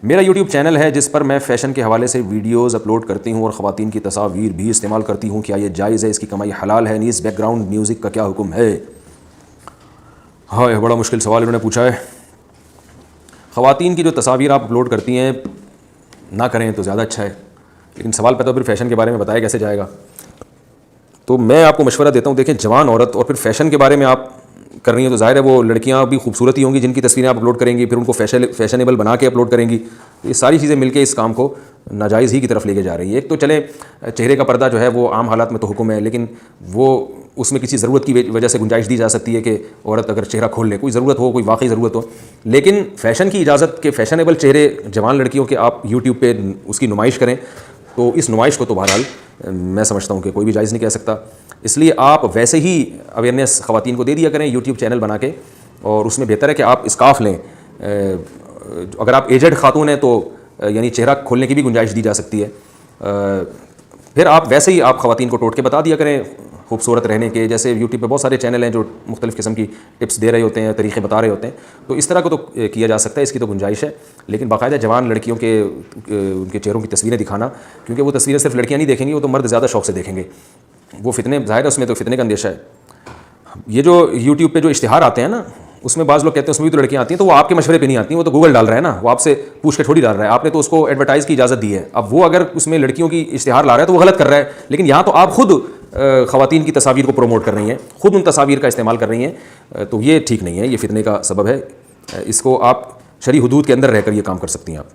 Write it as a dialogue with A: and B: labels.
A: میرا YouTube channel ہے جس پر میں فیشن کے حوالے سے ویڈیوز اپلوڈ کرتی ہوں اور خواتین کی تصاویر بھی استعمال کرتی ہوں. کیا یہ جائز ہے؟ اس کی کمائی حلال ہے؟ نیز بیک گراؤنڈ میوزک کا کیا حکم ہے؟ ہائے بڑا مشکل سوال انہوں نے پوچھا ہے. خواتین کی جو تصاویر آپ اپلوڈ کرتی ہیں نہ کریں تو زیادہ اچھا ہے, لیکن سوال پہ تو پھر فیشن کے بارے میں بتایا کیسے جائے گا. تو میں آپ کو مشورہ دیتا ہوں, دیکھیں جوان عورت اور پھر فیشن کے بارے میں آپ کر رہی ہیں تو ظاہر ہے وہ لڑکیاں بھی خوبصورت ہی ہوں گی جن کی تصویریں آپ اپلوڈ کریں گی, پھر ان کو فیشنیبل بنا کے اپلوڈ کریں گی. یہ ساری چیزیں مل کے اس کام کو ناجائز ہی کی طرف لے کے جا رہی ہیں. ایک تو چلیں چہرے کا پردہ جو ہے وہ عام حالات میں تو حکم ہے, لیکن وہ اس میں کسی ضرورت کی وجہ سے گنجائش دی جا سکتی ہے کہ عورت اگر چہرہ کھول لے, کوئی ضرورت ہو, کوئی واقعی ضرورت ہو. لیکن فیشن کی اجازت کہ فیشنیبل چہرے جوان لڑکیوں کے آپ یوٹیوب پہ اس کی نمائش کریں, تو اس نمائش کو تو بہرحال میں سمجھتا ہوں کہ کوئی بھی جائز نہیں کہہ سکتا. اس لیے آپ ویسے ہی اویئرنیس خواتین کو دے دیا کریں یوٹیوب چینل بنا کے, اور اس میں بہتر ہے کہ آپ اسکارف لیں. اگر آپ ایجڈ خاتون ہیں تو یعنی چہرہ کھولنے کی بھی گنجائش دی جا سکتی ہے. پھر آپ ویسے ہی آپ خواتین کو ٹوٹکے بتا دیا کریں خوبصورت رہنے کے, جیسے یوٹیوب پہ بہت سارے چینل ہیں جو مختلف قسم کی ٹپس دے رہے ہوتے ہیں, طریقے بتا رہے ہوتے ہیں, تو اس طرح کو تو کیا جا سکتا ہے, اس کی تو گنجائش ہے. لیکن باقاعدہ جوان لڑکیوں کے ان کے چہروں کی تصویریں دکھانا, کیونکہ وہ تصویریں صرف لڑکیاں نہیں دیکھیں گی, وہ تو مرد زیادہ شوق سے دیکھیں گے. وہ فتنے ظاہر ہے اس میں تو فتنے کا اندیشہ ہے. یہ جو یوٹیوب پہ جو اشتہار آتے ہیں نا, اس میں بعض لوگ کہتے ہیں اس میں بھی تو لڑکیاں آتی ہیں, تو وہ آپ کے مشورے پہ نہیں آتی ہیں, وہ تو گوگل ڈال رہا ہے نا, وہ آپ سے پوچھ کے تھوڑی ڈال رہا ہے, آپ نے تو اس کو ایڈورٹائز کی اجازت دی ہے. اب وہ اگر اس میں لڑکیوں کی اشتہار لا رہا ہے تو وہ غلط کر رہا ہے, لیکن یہاں تو آپ خود خواتین کی تصاویر کو پروموٹ کر رہی ہیں, خود ان تصاویر کا استعمال کر رہی ہیں, تو یہ ٹھیک نہیں ہے, یہ فتنے کا سبب ہے. اس کو آپ شرعی حدود کے اندر رہ کر یہ کام کر سکتی ہیں آپ.